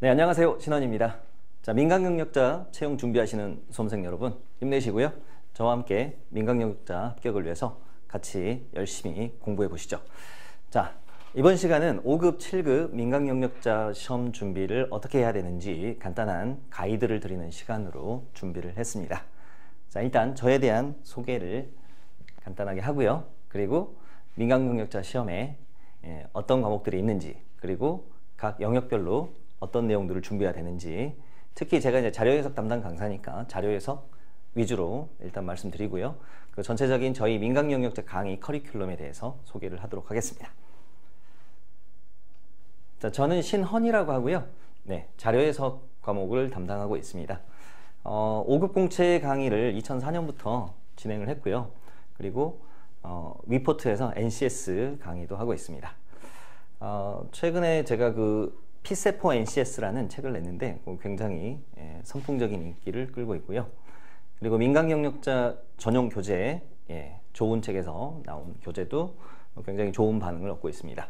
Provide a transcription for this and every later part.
네, 안녕하세요. 신원입니다. 자, 민간경력자 채용 준비하시는 수험생 여러분 힘내시고요. 저와 함께 민간경력자 합격을 위해서 같이 열심히 공부해 보시죠. 자, 이번 시간은 5급, 7급 민간경력자 시험 준비를 어떻게 해야 되는지 간단한 가이드를 드리는 시간으로 준비를 했습니다. 자, 일단 저에 대한 소개를 간단하게 하고요. 그리고 민간경력자 시험에 어떤 과목들이 있는지, 그리고 각 영역별로 어떤 내용들을 준비해야 되는지, 특히 제가 이제 자료해석 담당 강사니까 자료해석 위주로 일단 말씀드리고요. 그 전체적인 저희 민간경력자 강의 커리큘럼에 대해서 소개를 하도록 하겠습니다. 자, 저는 신헌이라고 하고요. 네, 자료해석 과목을 담당하고 있습니다. 5급 공채 강의를 2004년부터 진행을 했고요. 그리고 위포트에서 NCS 강의도 하고 있습니다. 최근에 제가 그 P4 NCS라는 책을 냈는데 굉장히 선풍적인 인기를 끌고 있고요. 그리고 민간경력자 전용 교재, 좋은 책에서 나온 교재도 굉장히 좋은 반응을 얻고 있습니다.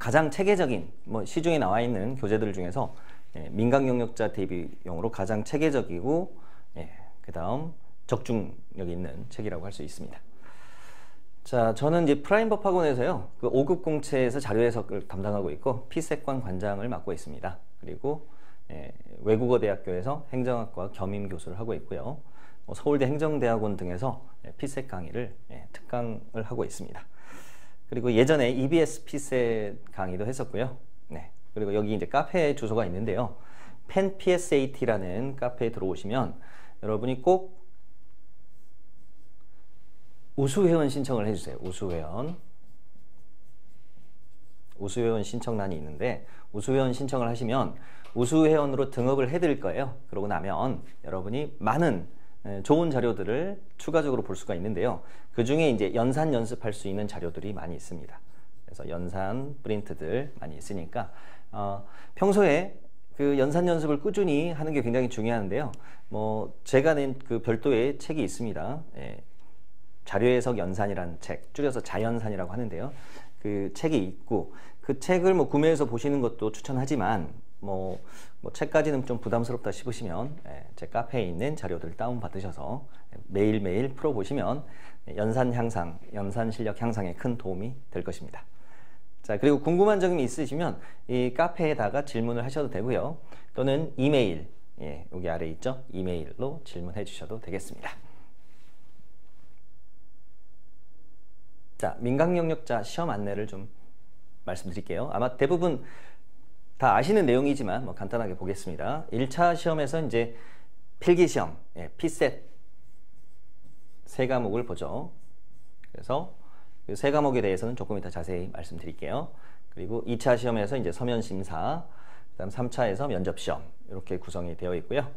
가장 체계적인 시중에 나와 있는 교재들 중에서 민간경력자 대비용으로 가장 체계적이고 그 다음 적중력 있는 책이라고 할 수 있습니다. 자, 저는 이제 프라임법학원에서요, 그 5급 공채에서 자료해석을 담당하고 있고 피세권 관장을 맡고 있습니다. 그리고 외국어대학교에서 행정학과 겸임 교수를 하고 있고요. 서울대 행정대학원 등에서 피세 강의를 특강을 하고 있습니다. 그리고 예전에 EBS 피세 강의도 했었고요. 네. 그리고 여기 이제 카페 주소가 있는데요. penpsat라는 카페에 들어오시면 여러분이 꼭 우수회원 신청을 해주세요. 우수회원 신청란이 있는데 우수회원 신청을 하시면 우수회원으로 등업을 해드릴 거예요. 그러고 나면 여러분이 많은 좋은 자료들을 추가적으로 볼 수가 있는데요. 그 중에 이제 연산 연습할 수 있는 자료들이 많이 있습니다. 그래서 연산 프린트들 많이 있으니까 평소에 그 연산 연습을 꾸준히 하는 게 굉장히 중요한데요. 제가 낸 그 별도의 책이 있습니다. 자료해석 연산이라는 책, 줄여서 자연산이라고 하는데요. 그 책이 있고 그 책을 구매해서 보시는 것도 추천하지만 책까지는 좀 부담스럽다 싶으시면 제 카페에 있는 자료들을 다운 받으셔서 매일매일 풀어보시면 연산 향상, 연산 실력 향상에 큰 도움이 될 것입니다. 자, 그리고 궁금한 점이 있으시면 이 카페에다가 질문을 하셔도 되고요. 또는 이메일, 여기 아래 있죠? 이메일로 질문해 주셔도 되겠습니다. 자, 민간경력자 시험 안내를 좀 말씀드릴게요. 아마 대부분 다 아시는 내용이지만 간단하게 보겠습니다. 1차 시험에서 이제 필기시험, P셋 세 과목을 보죠. 그래서 그 세 과목에 대해서는 조금 이따 자세히 말씀드릴게요. 그리고 2차 시험에서 이제 서면심사, 그다음 3차에서 면접시험 이렇게 구성이 되어 있고요.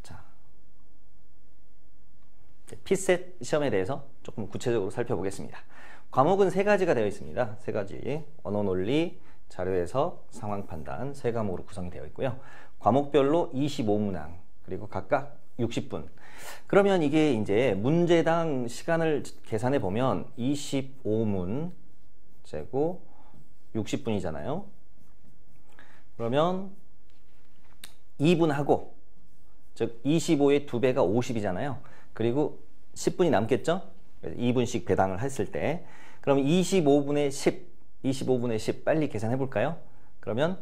자, P셋 시험에 대해서 조금 구체적으로 살펴보겠습니다. 과목은 세 가지가 되어 있습니다. 세 가지. 언어논리, 자료해석, 상황판단 세 과목으로 구성이 되어 있고요. 과목별로 25문항, 그리고 각각 60분. 그러면 이게 이제 문제당 시간을 계산해 보면 25문 제곱 60분이잖아요. 그러면 2분 하고, 즉 25의 2배가 50이잖아요. 그리고 10분이 남겠죠? 2분씩 배당을 했을 때. 그럼 25분의 10 빨리 계산해 볼까요? 그러면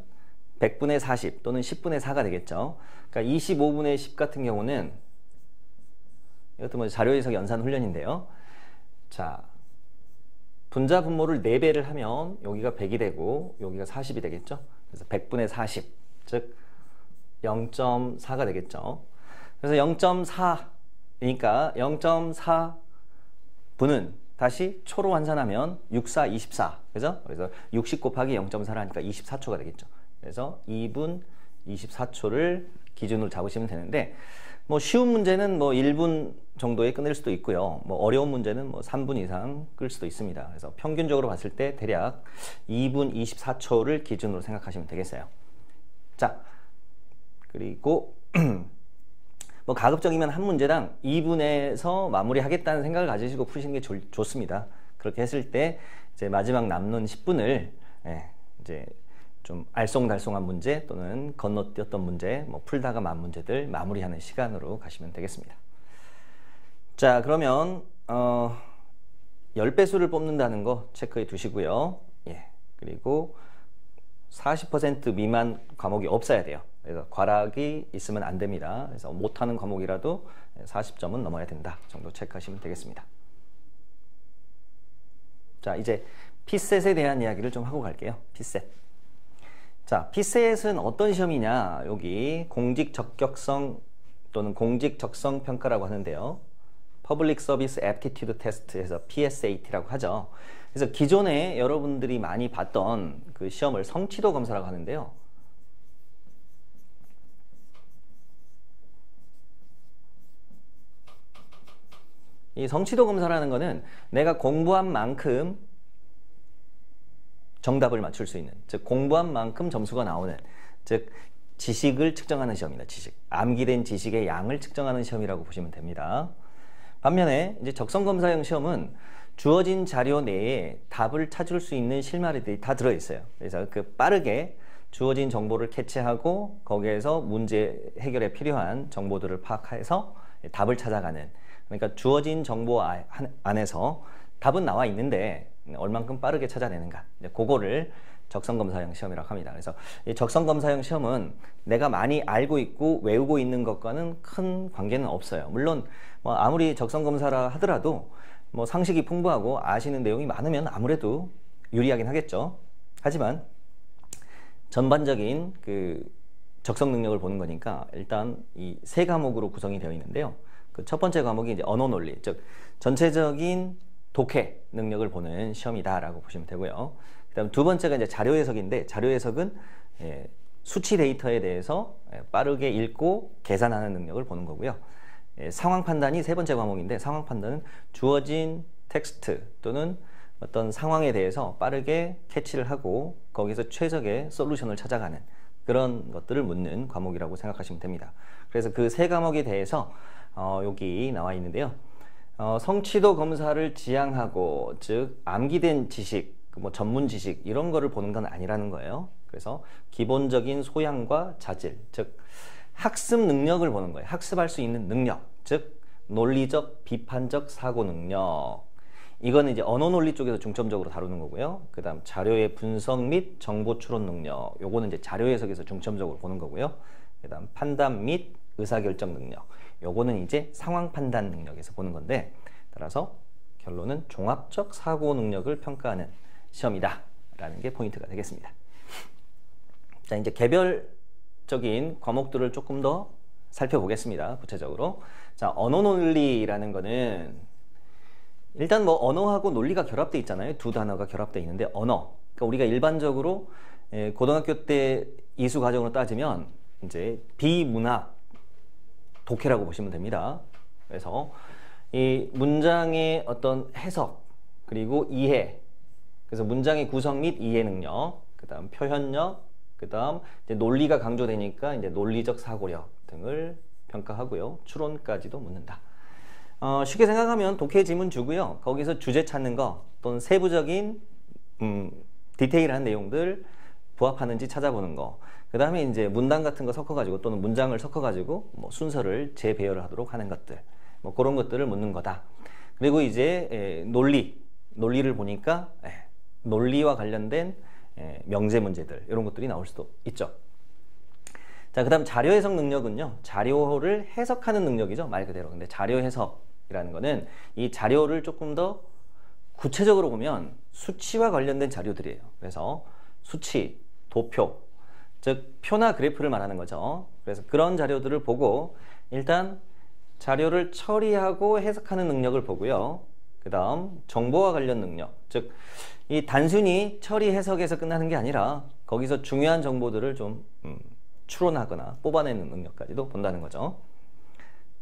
100분의 40 또는 10분의 4가 되겠죠. 그러니까 25분의 10 같은 경우는 이것도 자료해석 연산 훈련인데요. 자, 분자 분모를 4배를 하면 여기가 100이 되고 여기가 40이 되겠죠. 그래서 100분의 40, 즉 0.4가 되겠죠. 그래서 0.4니까 0.4분은 다시 초로 환산하면 6, 4, 24. 그죠? 그래서 60 곱하기 0.4라니까 24초가 되겠죠. 그래서 2분 24초를 기준으로 잡으시면 되는데, 쉬운 문제는 1분 정도에 끝낼 수도 있고요. 어려운 문제는 3분 이상 끌 수도 있습니다. 그래서 평균적으로 봤을 때 대략 2분 24초를 기준으로 생각하시면 되겠어요. 자, 그리고 가급적이면 한 문제당 2분에서 마무리하겠다는 생각을 가지시고 푸시는 게 좋습니다. 그렇게 했을 때 이제 마지막 남는 10분을 이제 좀 알쏭달쏭한 문제 또는 건너뛰었던 문제, 뭐 풀다가 만 문제들 마무리하는 시간으로 가시면 되겠습니다. 자, 그러면 10배수를 뽑는다는 거 체크해 두시고요. 예, 그리고 40% 미만 과목이 없어야 돼요. 그래서 과락이 있으면 안 됩니다. 그래서 못하는 과목이라도 40점은 넘어야 된다 정도 체크하시면 되겠습니다. 자, 이제 피셋에 대한 이야기를 좀 하고 갈게요. 피셋. 자, 피셋은 어떤 시험이냐? 여기 공직 적격성 또는 공직 적성 평가라고 하는데요. Public Service Aptitude Test에서 PSAT라고 하죠. 그래서 기존에 여러분들이 많이 봤던 그 시험을 성취도 검사라고 하는데요. 이 성취도 검사라는 거는 내가 공부한 만큼 정답을 맞출 수 있는, 즉 공부한 만큼 점수가 나오는, 즉 지식을 측정하는 시험이다. 지식, 암기된 지식의 양을 측정하는 시험이라고 보시면 됩니다. 반면에 이제 적성검사형 시험은 주어진 자료 내에 답을 찾을 수 있는 실마리들이 다 들어있어요. 그래서 그 빠르게 주어진 정보를 캐치하고 거기에서 문제 해결에 필요한 정보들을 파악해서 답을 찾아가는, 그러니까 주어진 정보 안에서 답은 나와 있는데 얼만큼 빠르게 찾아내는가, 그거를 적성검사형 시험이라고 합니다. 그래서 이 적성검사형 시험은 내가 많이 알고 있고 외우고 있는 것과는 큰 관계는 없어요. 물론 뭐 아무리 적성검사라 하더라도 뭐 상식이 풍부하고 아시는 내용이 많으면 아무래도 유리하긴 하겠죠. 하지만 전반적인 그 적성 능력을 보는 거니까 일단 이 세 과목으로 구성이 되어 있는데요. 그 첫 번째 과목이 이제 언어 논리, 즉 전체적인 독해 능력을 보는 시험이다라고 보시면 되고요. 그다음 두 번째가 이제 자료 해석인데, 자료 해석은 수치 데이터에 대해서 빠르게 읽고 계산하는 능력을 보는 거고요. 상황 판단이 세 번째 과목인데, 상황 판단은 주어진 텍스트 또는 어떤 상황에 대해서 빠르게 캐치를 하고 거기서 최적의 솔루션을 찾아가는 그런 것들을 묻는 과목이라고 생각하시면 됩니다. 그래서 그 세 과목에 대해서 여기 나와 있는데요. 성취도 검사를 지향하고, 즉 암기된 지식, 뭐 전문 지식 이런 거를 보는 건 아니라는 거예요. 그래서 기본적인 소양과 자질, 즉 학습 능력을 보는 거예요. 학습할 수 있는 능력, 즉 논리적, 비판적 사고 능력. 이거는 이제 언어 논리 쪽에서 중점적으로 다루는 거고요. 그 다음 자료의 분석 및 정보 추론 능력, 요거는 이제 자료 해석에서 중점적으로 보는 거고요. 그 다음 판단 및 의사결정 능력, 요거는 이제 상황 판단 능력에서 보는 건데, 따라서 결론은 종합적 사고 능력을 평가하는 시험이다 라는 게 포인트가 되겠습니다. 자, 이제 개별적인 과목들을 조금 더 살펴보겠습니다. 구체적으로. 자, 언어 논리라는 거는 일단 뭐 언어하고 논리가 결합되어 있잖아요. 두 단어가 결합되어 있는데, 언어, 그러니까 우리가 일반적으로 고등학교 때 이수 과정으로 따지면 이제 비문학 독해라고 보시면 됩니다. 그래서 이 문장의 어떤 해석 그리고 이해, 그래서 문장의 구성 및 이해 능력, 그 다음 표현력, 그 다음 이제 논리가 강조되니까 이제 논리적 사고력 등을 평가하고요. 추론까지도 묻는다. 쉽게 생각하면 독해 지문 주고요. 거기서 주제 찾는 거 또는 세부적인 디테일한 내용들 부합하는지 찾아보는 거. 그 다음에 이제 문단 같은 거 섞어가지고 또는 문장을 섞어가지고 뭐 순서를 재배열을 하도록 하는 것들, 뭐 그런 것들을 묻는 거다. 그리고 이제 논리를 보니까 논리와 관련된 명제 문제들, 이런 것들이 나올 수도 있죠. 자, 그 다음 자료 해석 능력은요, 자료를 해석하는 능력이죠, 말 그대로. 근데 자료 해석이라는 거는 이 자료를 조금 더 구체적으로 보면 수치와 관련된 자료들이에요. 그래서 수치, 도표, 즉 표나 그래프를 말하는 거죠. 그래서 그런 자료들을 보고 일단 자료를 처리하고 해석하는 능력을 보고요. 그 다음 정보와 관련 능력, 즉 이 단순히 처리 해석에서 끝나는 게 아니라 거기서 중요한 정보들을 좀 추론하거나 뽑아내는 능력까지도 본다는 거죠.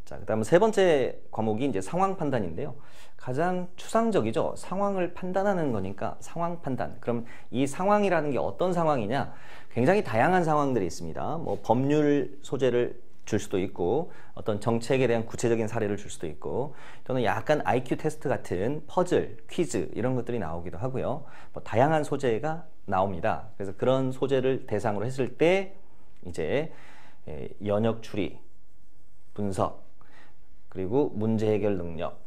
자, 그 다음 세 번째 과목이 이제 상황 판단인데요. 가장 추상적이죠. 상황을 판단하는 거니까 상황 판단. 그럼 이 상황이라는 게 어떤 상황이냐? 굉장히 다양한 상황들이 있습니다. 뭐 법률 소재를 줄 수도 있고 어떤 정책에 대한 구체적인 사례를 줄 수도 있고 또는 약간 IQ 테스트 같은 퍼즐, 퀴즈 이런 것들이 나오기도 하고요. 뭐 다양한 소재가 나옵니다. 그래서 그런 소재를 대상으로 했을 때 이제 연역 추리, 분석, 그리고 문제 해결 능력,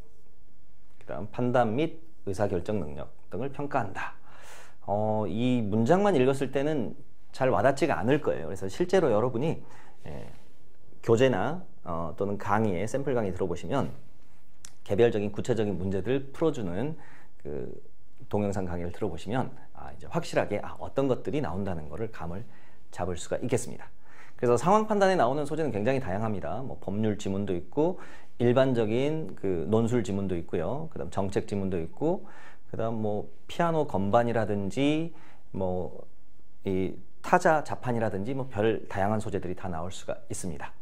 그다음 판단 및 의사결정 능력 등을 평가한다. 이 문장만 읽었을 때는 잘 와닿지가 않을 거예요. 그래서 실제로 여러분이 교재나 또는 강의에 샘플 강의 들어보시면 개별적인 구체적인 문제들 풀어주는 그 동영상 강의를 들어보시면 이제 확실하게 어떤 것들이 나온다는 것을 감을 잡을 수가 있겠습니다. 그래서 상황 판단에 나오는 소재는 굉장히 다양합니다. 뭐 법률 지문도 있고 일반적인 그 논술 지문도 있고요. 그다음 정책 지문도 있고 그다음 뭐 피아노 건반이라든지 뭐 이 타자 자판이라든지 뭐 별 다양한 소재들이 다 나올 수가 있습니다.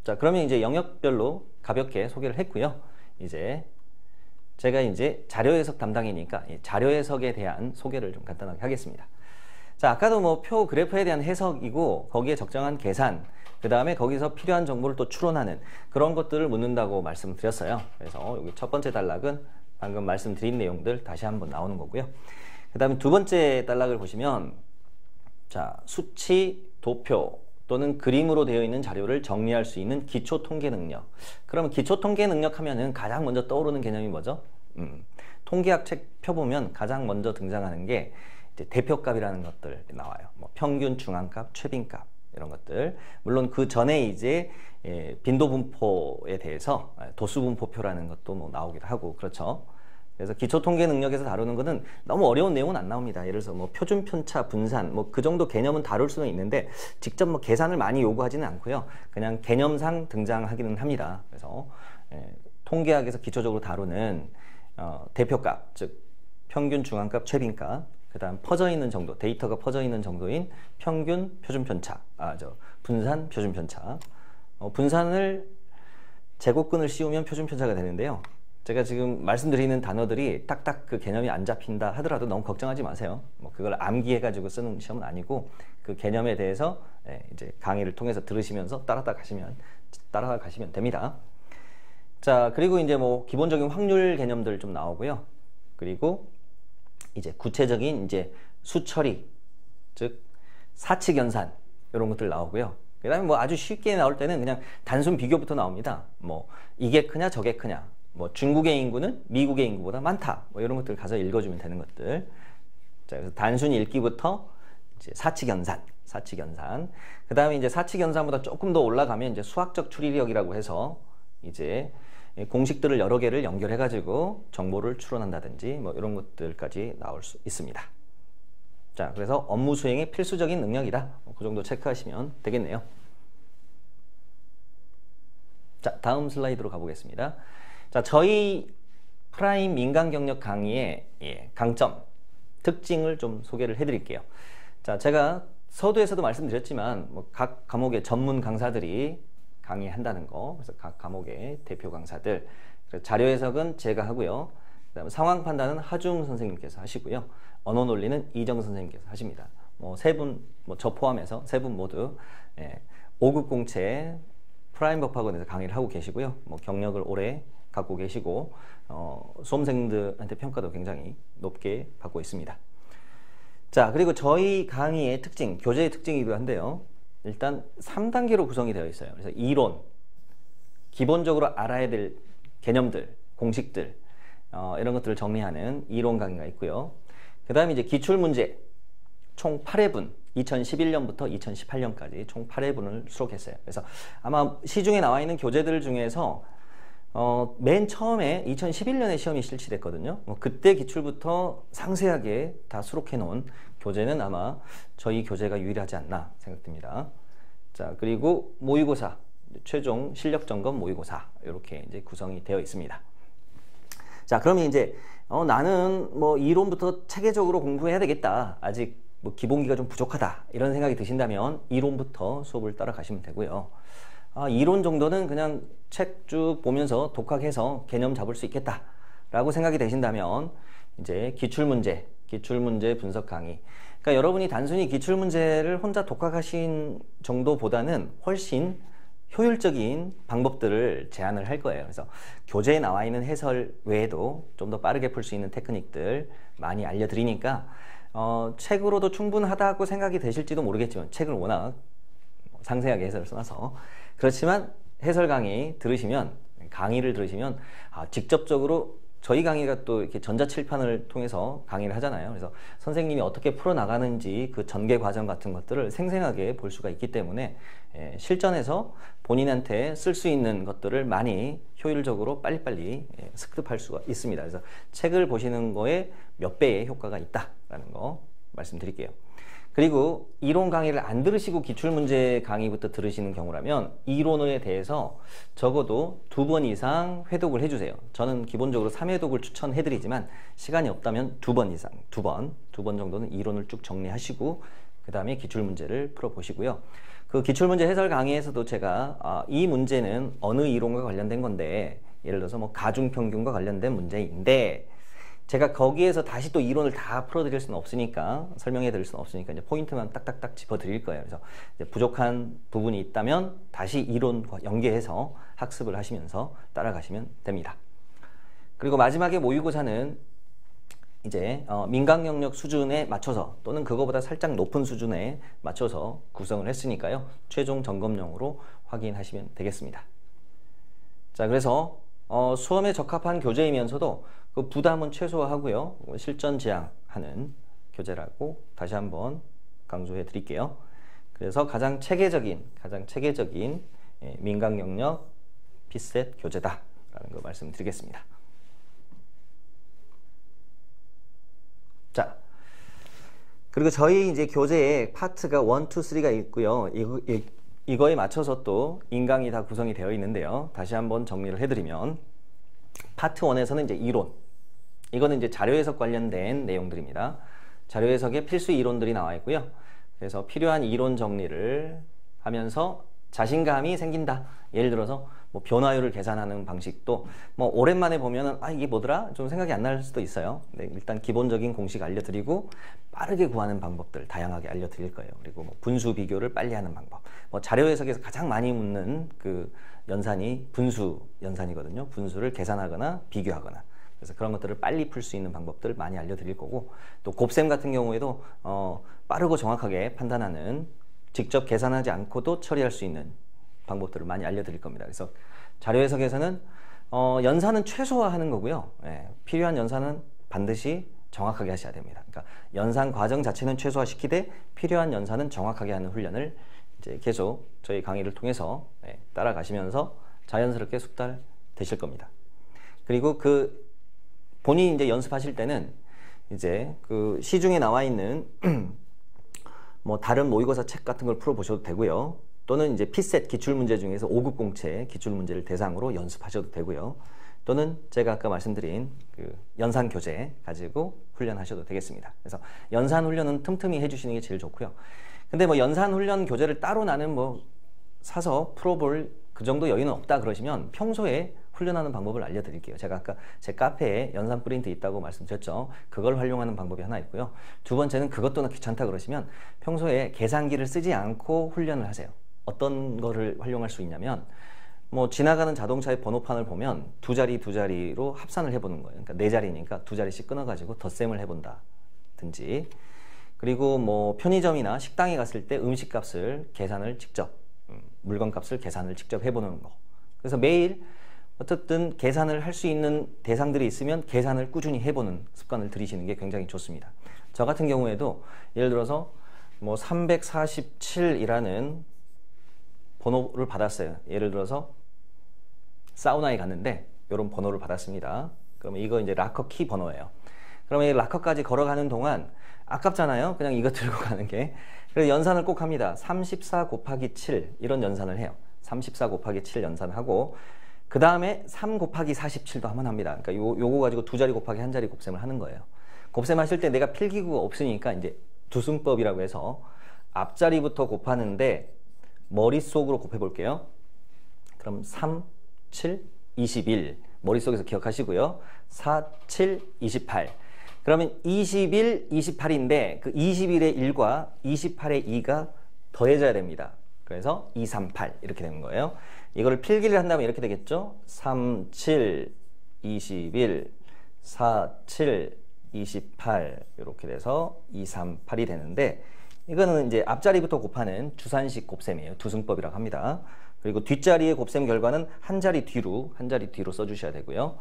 자, 그러면 이제 영역별로 가볍게 소개를 했고요. 이제 제가 이제 자료 해석 담당이니까 이 자료 해석에 대한 소개를 좀 간단하게 하겠습니다. 자, 아까도 뭐 표 그래프에 대한 해석이고 거기에 적정한 계산, 그 다음에 거기서 필요한 정보를 또 추론하는 그런 것들을 묻는다고 말씀드렸어요. 그래서 여기 첫 번째 단락은 방금 말씀드린 내용들 다시 한번 나오는 거고요. 그 다음에 두 번째 단락을 보시면 자, 수치, 도표 또는 그림으로 되어 있는 자료를 정리할 수 있는 기초 통계 능력. 그러면 기초 통계 능력 하면은 가장 먼저 떠오르는 개념이 뭐죠? 통계학 책 펴보면 가장 먼저 등장하는 게 이제 대표값이라는 것들 나와요. 뭐 평균, 중앙값, 최빈값 이런 것들. 물론 그 전에 이제 빈도분포에 대해서 도수분포표라는 것도 뭐 나오기도 하고 그렇죠. 그래서 기초통계 능력에서 다루는 것은 너무 어려운 내용은 안 나옵니다. 예를 들어서 뭐 표준 편차, 분산 뭐 그 정도 개념은 다룰 수는 있는데 직접 뭐 계산을 많이 요구하지는 않고요. 그냥 개념상 등장하기는 합니다. 그래서 통계학에서 기초적으로 다루는 대표값, 즉 평균, 중앙값, 최빈값, 그다음 퍼져 있는 정도, 데이터가 퍼져 있는 정도인 평균, 표준 편차, 분산, 표준 편차. 분산을 제곱근을 씌우면 표준 편차가 되는데요. 제가 지금 말씀드리는 단어들이 딱딱 그 개념이 안 잡힌다 하더라도 너무 걱정하지 마세요. 뭐 그걸 암기해가지고 쓰는 시험은 아니고 그 개념에 대해서 이제 강의를 통해서 들으시면서 따라가시면 됩니다. 자, 그리고 이제 뭐 기본적인 확률 개념들 좀 나오고요. 그리고 이제 구체적인 이제 수처리, 즉 사칙 연산 이런 것들 나오고요. 그 다음에 뭐 아주 쉽게 나올 때는 그냥 단순 비교부터 나옵니다. 뭐 이게 크냐 저게 크냐, 뭐 중국의 인구는 미국의 인구보다 많다, 뭐 이런 것들 가서 읽어주면 되는 것들. 자, 그래서 단순 읽기부터 이제 사칙 연산. 그 다음에 이제 사칙 연산보다 조금 더 올라가면 이제 수학적 추리력이라고 해서 이제 공식들을 여러 개를 연결해 가지고 정보를 추론한다든지 뭐 이런 것들까지 나올 수 있습니다. 자, 그래서 업무 수행의 필수적인 능력이다. 그 정도 체크하시면 되겠네요. 자, 다음 슬라이드로 가보겠습니다. 자, 저희 프라임 민간 경력 강의의 강점, 특징을 좀 소개를 해드릴게요. 자, 제가 서두에서도 말씀드렸지만 뭐 각 과목의 전문 강사들이 강의한다는 거, 그래서 각 과목의 대표 강사들, 자료 해석은 제가 하고요. 그다음에 상황 판단은 하중 선생님께서 하시고요. 언어 논리는 이정 선생님께서 하십니다. 뭐 세 분, 뭐 저 포함해서 세 분 모두 5급 공채 프라임 법학원에서 강의를 하고 계시고요. 뭐 경력을 오래 갖고 계시고 수험생들한테 평가도 굉장히 높게 받고 있습니다. 자, 그리고 저희 강의의 특징, 교재의 특징이기도 한데요. 일단 3단계로 구성이 되어 있어요. 그래서 이론, 기본적으로 알아야 될 개념들, 공식들 이런 것들을 정리하는 이론 강의가 있고요. 그 다음에 이제 기출문제 총 8회분, 2011년부터 2018년까지 총 8회분을 수록했어요. 그래서 아마 시중에 나와 있는 교재들 중에서 맨 처음에 2011년에 시험이 실시됐거든요. 그때 기출부터 상세하게 다 수록해 놓은 교재는 아마 저희 교재가 유일하지 않나 생각됩니다. 자, 그리고 모의고사, 최종 실력 점검 모의고사 이렇게 이제 구성이 되어 있습니다. 자, 그러면 이제 나는 뭐 이론부터 체계적으로 공부해야 되겠다, 아직 뭐 기본기가 좀 부족하다 이런 생각이 드신다면 이론부터 수업을 따라가시면 되고요. 이론 정도는 그냥 책 쭉 보면서 독학해서 개념 잡을 수 있겠다 라고 생각이 되신다면 이제 기출문제 분석 강의, 그러니까 여러분이 단순히 기출문제를 혼자 독학하신 정도보다는 훨씬 효율적인 방법들을 제안을 할 거예요. 그래서 교재에 나와 있는 해설 외에도 좀 더 빠르게 풀 수 있는 테크닉들 많이 알려드리니까 책으로도 충분하다고 생각이 되실지도 모르겠지만, 책을 워낙 상세하게 해설을 써놔서. 그렇지만 해설 강의를 들으시면 직접적으로 저희 강의가 또 이렇게 전자칠판을 통해서 강의를 하잖아요. 그래서 선생님이 어떻게 풀어나가는지 그 전개 과정 같은 것들을 생생하게 볼 수가 있기 때문에 실전에서 본인한테 쓸 수 있는 것들을 많이 효율적으로 빨리빨리 습득할 수가 있습니다. 그래서 책을 보시는 거에 몇 배의 효과가 있다라는 거 말씀드릴게요. 그리고 이론 강의를 안 들으시고 기출문제 강의부터 들으시는 경우라면 이론에 대해서 적어도 2번 이상 회독을 해주세요. 저는 기본적으로 3회독을 추천해드리지만 시간이 없다면 2번 이상, 2번 정도는 이론을 쭉 정리하시고 그 다음에 기출문제를 풀어보시고요. 그 기출문제 해설 강의에서도 제가 이 문제는 어느 이론과 관련된 건데, 예를 들어서 뭐 가중평균과 관련된 문제인데, 제가 거기에서 다시 또 이론을 다 풀어드릴 수는 없으니까, 설명해 드릴 수는 없으니까 이제 포인트만 딱딱딱 짚어 드릴 거예요. 그래서 이제 부족한 부분이 있다면 다시 이론과 연계해서 학습을 하시면서 따라가시면 됩니다. 그리고 마지막에 모의고사는 이제 민간 영역 수준에 맞춰서 또는 그거보다 살짝 높은 수준에 맞춰서 구성을 했으니까요. 최종 점검용으로 확인하시면 되겠습니다. 자, 그래서 수험에 적합한 교재이면서도 그 부담은 최소화하고요. 실전 지향하는 교재라고 다시 한번 강조해 드릴게요. 그래서 가장 체계적인 민간 영역 피셋 교재다라는 거 말씀드리겠습니다. 자, 그리고 저희 이제 교재에 파트가 1, 2, 3가 있고요. 이거에 맞춰서 또 인강이 다 구성이 되어 있는데요. 다시 한번 정리를 해드리면, 파트 1에서는 이제 이론, 이거는 이제 자료 해석 관련된 내용들입니다. 자료 해석에 필수 이론들이 나와 있고요. 그래서 필요한 이론 정리를 하면서 자신감이 생긴다. 예를 들어서 뭐 변화율을 계산하는 방식도 뭐 오랜만에 보면은 이게 뭐더라? 좀 생각이 안 날 수도 있어요. 네, 일단 기본적인 공식 알려드리고 빠르게 구하는 방법들 다양하게 알려드릴 거예요. 그리고 뭐 분수 비교를 빨리 하는 방법. 뭐 자료 해석에서 가장 많이 묻는 그 연산이 분수 연산이거든요. 분수를 계산하거나 비교하거나. 그래서 그런 것들을 빨리 풀 수 있는 방법들을 많이 알려드릴 거고, 또 곱셈 같은 경우에도 빠르고 정확하게 판단하는, 직접 계산하지 않고도 처리할 수 있는 방법들을 많이 알려드릴 겁니다. 그래서 자료 해석에서는 연산은 최소화하는 거고요. 필요한 연산은 반드시 정확하게 하셔야 됩니다. 그러니까 연산 과정 자체는 최소화시키되 필요한 연산은 정확하게 하는 훈련을 이제 계속 저희 강의를 통해서 따라가시면서 자연스럽게 숙달되실 겁니다. 그리고 그 본인이 이제 연습하실 때는 이제 그 시중에 나와 있는 뭐 다른 모의고사 책 같은 걸 풀어보셔도 되고요. 또는 이제 피셋 기출문제 중에서 5급 공채 기출문제를 대상으로 연습하셔도 되고요. 또는 제가 아까 말씀드린 그 연산 교재 가지고 훈련하셔도 되겠습니다. 그래서 연산 훈련은 틈틈이 해주시는 게 제일 좋고요. 근데 뭐 연산 훈련 교재를 따로 나는 뭐 사서 풀어볼 그 정도 여유는 없다 그러시면 평소에 훈련하는 방법을 알려드릴게요. 제가 아까 제 카페에 연산 프린트 있다고 말씀드렸죠. 그걸 활용하는 방법이 하나 있고요. 두 번째는 그것도 귀찮다 그러시면 평소에 계산기를 쓰지 않고 훈련을 하세요. 어떤 거를 활용할 수 있냐면, 뭐 지나가는 자동차의 번호판을 보면 두 자리로 합산을 해보는 거예요. 그러니까 4자리니까 2자리씩 끊어가지고 덧셈을 해본다든지, 그리고 뭐 편의점이나 식당에 갔을 때 음식값을 계산을 직접, 물건값을 계산을 직접 해보는 거. 그래서 매일 어쨌든 계산을 할 수 있는 대상들이 있으면 계산을 꾸준히 해보는 습관을 들이시는 게 굉장히 좋습니다. 저 같은 경우에도 예를 들어서 뭐 347이라는 번호를 받았어요. 예를 들어서 사우나에 갔는데 이런 번호를 받았습니다. 그러면 이거 이제 락커 키 번호예요. 그러면 이 락커까지 걸어가는 동안 아깝잖아요. 그냥 이거 들고 가는 게. 그래서 연산을 꼭 합니다. 34 곱하기 7 이런 연산을 해요. 34 곱하기 7 연산하고 그 다음에 3 곱하기 47도 한번 합니다. 그러니까 요거 가지고 2자리 곱하기 1자리 곱셈을 하는 거예요. 곱셈하실 때 내가 필기구가 없으니까 이제 두승법이라고 해서 앞자리부터 곱하는데 머릿속으로 곱해 볼게요. 그럼 3, 7, 21 머릿속에서 기억하시고요. 4, 7, 28 그러면 21, 28인데 그 21의 1과 28의 2가 더해져야 됩니다. 그래서 2, 3, 8 이렇게 되는 거예요. 이거를 필기를 한다면 이렇게 되겠죠. 3, 7, 21, 4, 7, 28 이렇게 돼서 2, 3, 8이 되는데 이거는 이제 앞자리부터 곱하는 주산식 곱셈이에요. 두승법이라고 합니다. 그리고 뒷자리의 곱셈 결과는 한 자리 뒤로 써주셔야 되고요.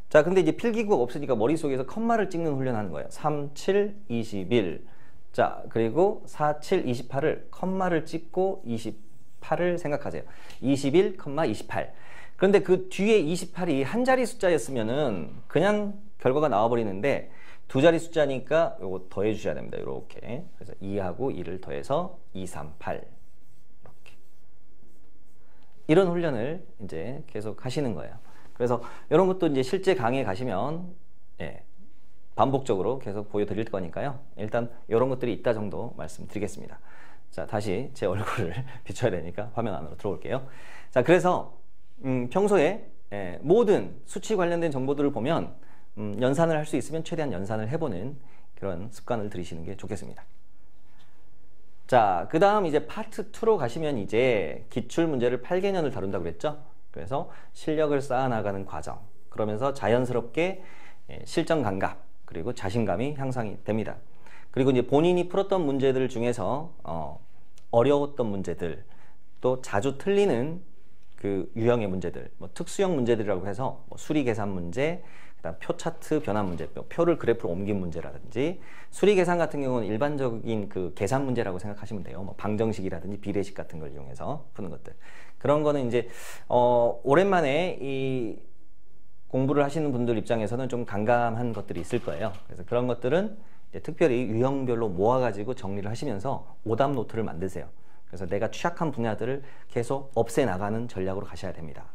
자, 근데 이제 필기구가 없으니까 머릿속에서 컴마를 찍는 훈련하는 거예요. 3, 7, 21. 자, 그리고 4, 7, 28을 컴마를 찍고 28을 생각하세요. 21, 28. 그런데 그 뒤에 28이 한 자리 숫자였으면은 그냥 결과가 나와버리는데 두 자리 숫자니까 요거 더해 주셔야 됩니다. 이렇게. 그래서 2하고 2를 더해서 2, 3, 8. 이렇게. 이런 훈련을 이제 계속 하시는 거예요. 그래서 이런 것도 이제 실제 강의에 가시면 예, 반복적으로 계속 보여드릴 거니까요. 일단 이런 것들이 있다 정도 말씀드리겠습니다. 자, 다시 제 얼굴을 비춰야 되니까 화면 안으로 들어올게요. 자, 그래서 평소에 예, 모든 수치 관련된 정보들을 보면 연산을 할 수 있으면 최대한 연산을 해보는 그런 습관을 들이시는 게 좋겠습니다. 자, 그 다음 이제 파트 2로 가시면 이제 기출 문제를 8개년을 다룬다고 그랬죠. 그래서 실력을 쌓아나가는 과정, 그러면서 자연스럽게 실전 감각 그리고 자신감이 향상이 됩니다. 그리고 이제 본인이 풀었던 문제들 중에서 어려웠던 문제들, 또 자주 틀리는 그 유형의 문제들, 뭐 특수형 문제들이라고 해서 뭐 수리 계산 문제, 그다음 표 차트 변환 문제, 표를 그래프로 옮긴 문제라든지, 수리 계산 같은 경우는 일반적인 그 계산 문제라고 생각하시면 돼요. 뭐 방정식이라든지 비례식 같은 걸 이용해서 푸는 것들. 그런 거는 이제 오랜만에 이 공부를 하시는 분들 입장에서는 좀 간감한 것들이 있을 거예요. 그래서 그런 것들은 이제 특별히 유형별로 모아가지고 정리를 하시면서 오답 노트를 만드세요. 그래서 내가 취약한 분야들을 계속 없애나가는 전략으로 가셔야 됩니다.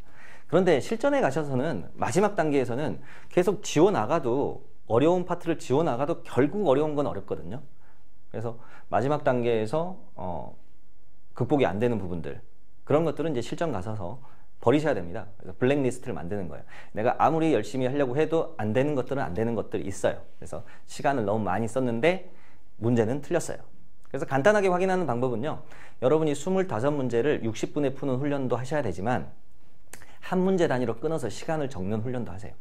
그런데 실전에 가셔서는 마지막 단계에서는 계속 지워나가도 어려운 파트를 지워나가도 결국 어려운 건 어렵거든요. 그래서 마지막 단계에서 극복이 안 되는 부분들, 그런 것들은 이제 실전 가셔서 버리셔야 됩니다. 그래서 블랙리스트를 만드는 거예요. 내가 아무리 열심히 하려고 해도 안 되는 것들은 안 되는 것들이 있어요. 그래서 시간을 너무 많이 썼는데 문제는 틀렸어요. 그래서 간단하게 확인하는 방법은요, 여러분이 25문제를 60분에 푸는 훈련도 하셔야 되지만 한 문제 단위로 끊어서 시간을 적는 훈련도 하세요.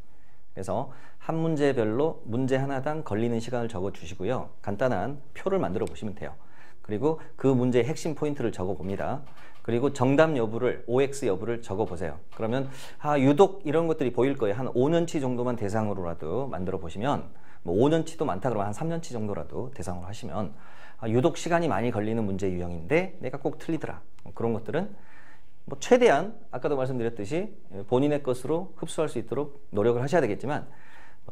그래서 한 문제별로 문제 하나당 걸리는 시간을 적어 주시고요, 간단한 표를 만들어 보시면 돼요. 그리고 그 문제의 핵심 포인트를 적어 봅니다. 그리고 정답 여부를, OX 여부를 적어 보세요. 그러면 유독 이런 것들이 보일 거예요. 한 5년치 정도만 대상으로라도 만들어 보시면, 뭐 5년치도 많다 그러면 한 3년치 정도라도 대상으로 하시면 유독 시간이 많이 걸리는 문제 유형인데 내가 꼭 틀리더라, 그런 것들은 뭐 최대한 아까도 말씀드렸듯이 본인의 것으로 흡수할 수 있도록 노력을 하셔야 되겠지만,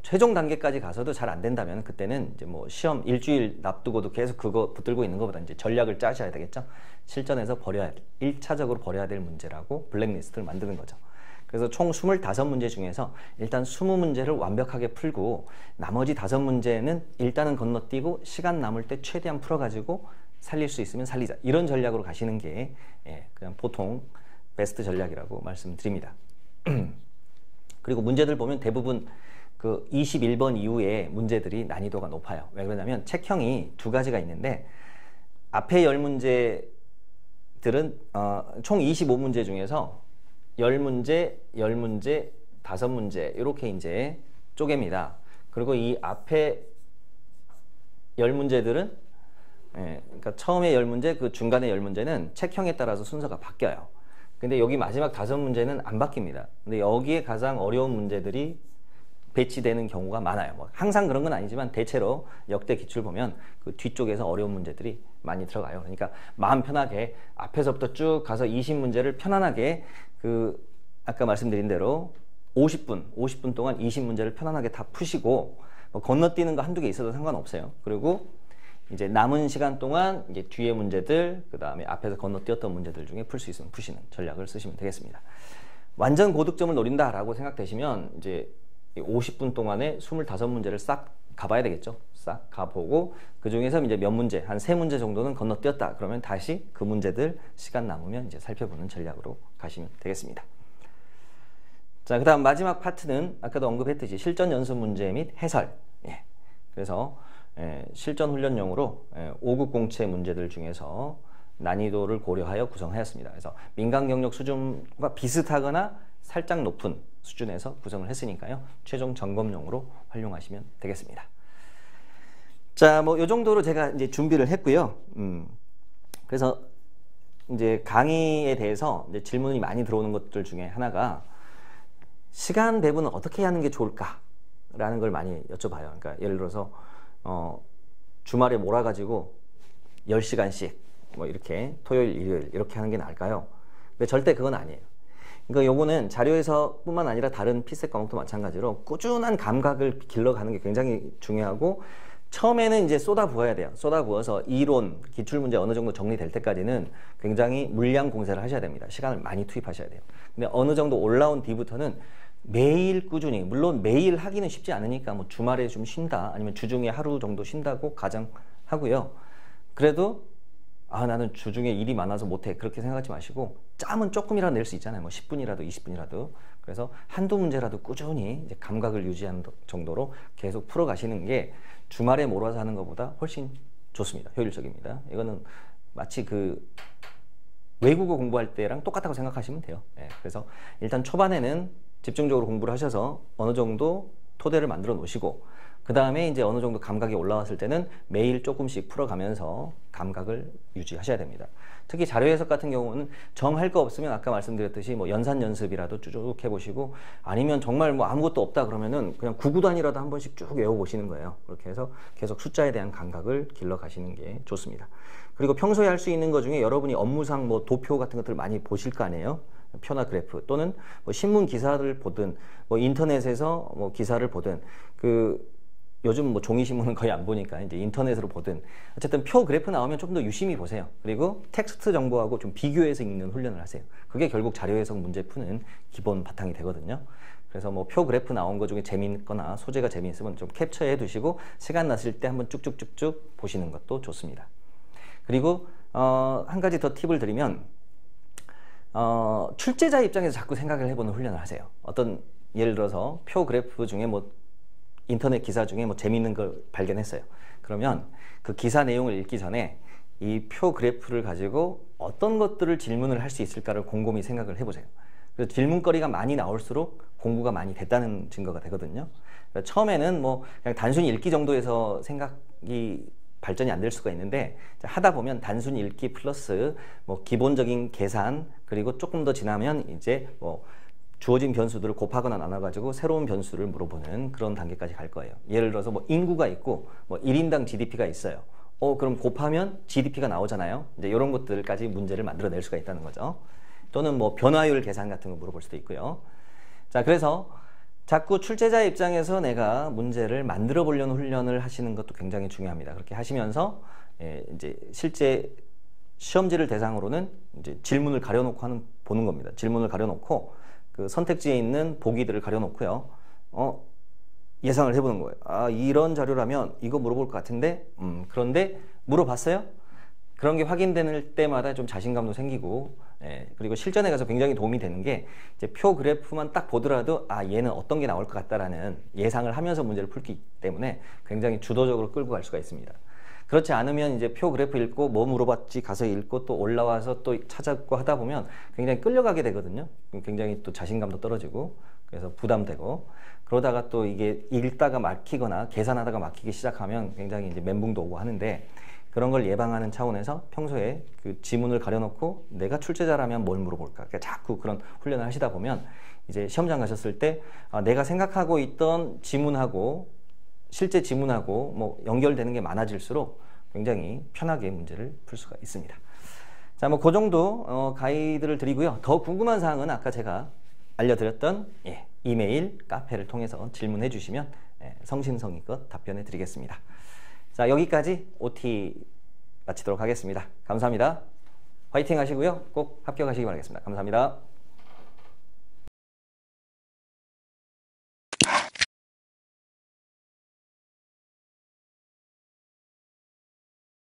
최종 단계까지 가서도 잘 안 된다면 그때는 이제 뭐 시험 일주일 납두고도 계속 그거 붙들고 있는 것보다 이제 전략을 짜셔야 되겠죠. 실전에서 1차적으로 버려야 될 문제라고 블랙리스트를 만드는 거죠. 그래서 총 25문제 중에서 일단 20문제를 완벽하게 풀고 나머지 5문제는 일단은 건너뛰고 시간 남을 때 최대한 풀어가지고 살릴 수 있으면 살리자, 이런 전략으로 가시는 게 그냥 보통 베스트 전략이라고 말씀드립니다. 그리고 문제들 보면 대부분 그 21번 이후에 문제들이 난이도가 높아요. 왜 그러냐면 책형이 두 가지가 있는데, 앞에 10문제들은 총 25문제 중에서 10문제, 10문제, 5문제 이렇게 이제 쪼갭니다. 그리고 이 앞에 10문제들은 그러니까 처음에 10문제, 그 중간에 10문제는 책형에 따라서 순서가 바뀌어요. 근데 여기 마지막 5문제는 안 바뀝니다. 근데 여기에 가장 어려운 문제들이 배치되는 경우가 많아요. 뭐 항상 그런 건 아니지만 대체로 역대 기출 보면 그 뒤쪽에서 어려운 문제들이 많이 들어가요. 그러니까 마음 편하게 앞에서부터 쭉 가서 20문제를 편안하게 그 아까 말씀드린 대로 50분 동안 20문제를 편안하게 다 푸시고, 뭐 건너뛰는 거 한두 개 있어도 상관없어요. 그리고 이제 남은 시간 동안 이제 뒤에 문제들, 그 다음에 앞에서 건너뛰었던 문제들 중에 풀 수 있으면 푸시는 전략을 쓰시면 되겠습니다. 완전 고득점을 노린다라고 생각되시면 이제 50분 동안에 25문제를 싹 가봐야 되겠죠. 싹 가보고 그 중에서 이제 몇 문제, 한 3문제 정도는 건너뛰었다 그러면 다시 그 문제들 시간 남으면 이제 살펴보는 전략으로 가시면 되겠습니다. 자, 그 다음 마지막 파트는 아까도 언급했듯이 실전 연습 문제 및 해설. 그래서 실전 훈련용으로 5급 공채 문제들 중에서 난이도를 고려하여 구성하였습니다. 그래서 민간 경력 수준과 비슷하거나 살짝 높은 수준에서 구성을 했으니까요. 최종 점검용으로 활용하시면 되겠습니다. 자, 뭐 이 정도로 제가 이제 준비를 했고요. 그래서 이제 강의에 대해서 이제 질문이 많이 들어오는 것들 중에 하나가 시간 배분은 어떻게 하는 게 좋을까라는 걸 많이 여쭤봐요. 그러니까 예를 들어서 주말에 몰아가지고 10시간씩 뭐 이렇게 토요일, 일요일 이렇게 하는 게 나을까요? 근데 절대 그건 아니에요. 그러니까 요거는 자료에서 뿐만 아니라 다른 필수 과목도 마찬가지로 꾸준한 감각을 길러가는 게 굉장히 중요하고 처음에는 이제 쏟아 부어야 돼요. 쏟아 부어서 이론, 기출문제 어느 정도 정리될 때까지는 굉장히 물량 공세를 하셔야 됩니다. 시간을 많이 투입하셔야 돼요. 근데 어느 정도 올라온 뒤부터는 매일 꾸준히, 물론 매일 하기는 쉽지 않으니까 뭐 주말에 좀 쉰다, 아니면 주중에 하루 정도 쉰다고 가정하고요. 그래도 나는 주중에 일이 많아서 못해, 그렇게 생각하지 마시고 짬은 조금이라도 낼 수 있잖아요. 뭐 10분이라도 20분이라도. 그래서 한두 문제라도 꾸준히 이제 감각을 유지하는 정도로 계속 풀어가시는 게 주말에 몰아서 하는 것보다 훨씬 좋습니다. 효율적입니다. 이거는 마치 그 외국어 공부할 때랑 똑같다고 생각하시면 돼요. 그래서 일단 초반에는 집중적으로 공부를 하셔서 어느 정도 토대를 만들어 놓으시고 그 다음에 이제 어느 정도 감각이 올라왔을 때는 매일 조금씩 풀어가면서 감각을 유지하셔야 됩니다. 특히 자료 해석 같은 경우는 정할 거 없으면 아까 말씀드렸듯이 뭐 연산 연습이라도 쭉 해보시고 아니면 정말 뭐 아무것도 없다 그러면은 그냥 구구단이라도 한 번씩 쭉 외워보시는 거예요. 그렇게 해서 계속 숫자에 대한 감각을 길러 가시는 게 좋습니다. 그리고 평소에 할 수 있는 것 중에 여러분이 업무상 뭐 도표 같은 것들을 많이 보실 거 아니에요. 표나 그래프 또는 뭐 신문 기사를 보든 뭐 인터넷에서 뭐 기사를 보든 요즘 뭐 종이신문은 거의 안 보니까 이제 인터넷으로 보든 어쨌든 표 그래프 나오면 조금 더 유심히 보세요. 그리고 텍스트 정보하고 좀 비교해서 읽는 훈련을 하세요. 그게 결국 자료 해석 문제 푸는 기본 바탕이 되거든요. 그래서 뭐 표 그래프 나온 것 중에 재미있거나 소재가 재미있으면 좀 캡처해 두시고 시간 나실 때 한번 쭉쭉쭉쭉 보시는 것도 좋습니다. 그리고 한 가지 더 팁을 드리면 출제자 입장에서 자꾸 생각을 해보는 훈련을 하세요. 예를 들어서 표 그래프 중에 뭐 인터넷 기사 중에 뭐 재미있는 걸 발견했어요. 그러면 그 기사 내용을 읽기 전에 이 표 그래프를 가지고 어떤 것들을 질문을 할 수 있을까를 곰곰이 생각을 해보세요. 그래서 질문거리가 많이 나올수록 공부가 많이 됐다는 증거가 되거든요. 그러니까 처음에는 뭐 그냥 단순히 읽기 정도에서 생각이 발전이 안 될 수가 있는데 하다 보면 단순히 읽기 플러스 뭐 기본적인 계산 그리고 조금 더 지나면 이제 뭐 주어진 변수들을 곱하거나 나눠가지고 새로운 변수를 물어보는 그런 단계까지 갈 거예요. 예를 들어서 뭐 인구가 있고 뭐 1인당 GDP가 있어요. 그럼 곱하면 GDP가 나오잖아요. 이제 이런 것들까지 문제를 만들어낼 수가 있다는 거죠. 또는 뭐 변화율 계산 같은 거 물어볼 수도 있고요. 자, 그래서 자꾸 출제자 입장에서 내가 문제를 만들어 보려는 훈련을 하시는 것도 굉장히 중요합니다. 그렇게 하시면서 이제 실제 시험지를 대상으로는 이제 질문을 가려놓고 보는 겁니다. 질문을 가려놓고 그 선택지에 있는 보기들을 가려놓고요. 예상을 해보는 거예요. 이런 자료라면 이거 물어볼 것 같은데, 그런데 물어봤어요? 그런 게 확인될 때마다 좀 자신감도 생기고, 그리고 실전에 가서 굉장히 도움이 되는 게 이제 표 그래프만 딱 보더라도 얘는 어떤 게 나올 것 같다라는 예상을 하면서 문제를 풀기 때문에 굉장히 주도적으로 끌고 갈 수가 있습니다. 그렇지 않으면 이제 표 그래프 읽고 뭐 물어봤지 가서 읽고 또 올라와서 또 찾았고 하다 보면 굉장히 끌려가게 되거든요. 굉장히 또 자신감도 떨어지고 그래서 부담되고 그러다가 또 이게 읽다가 막히거나 계산하다가 막히기 시작하면 굉장히 이제 멘붕도 오고 하는데 그런 걸 예방하는 차원에서 평소에 그 지문을 가려놓고 내가 출제자라면 뭘 물어볼까 그러니까 자꾸 그런 훈련을 하시다 보면 이제 시험장 가셨을 때 내가 생각하고 있던 지문하고 실제 지문하고 뭐 연결되는 게 많아질수록 굉장히 편하게 문제를 풀 수가 있습니다. 자, 뭐 그 정도 가이드를 드리고요. 더 궁금한 사항은 아까 제가 알려드렸던 이메일, 카페를 통해서 질문해 주시면 성심성의껏 답변해 드리겠습니다. 자, 여기까지 OT 마치도록 하겠습니다. 감사합니다. 화이팅 하시고요. 꼭 합격하시기 바라겠습니다. 감사합니다.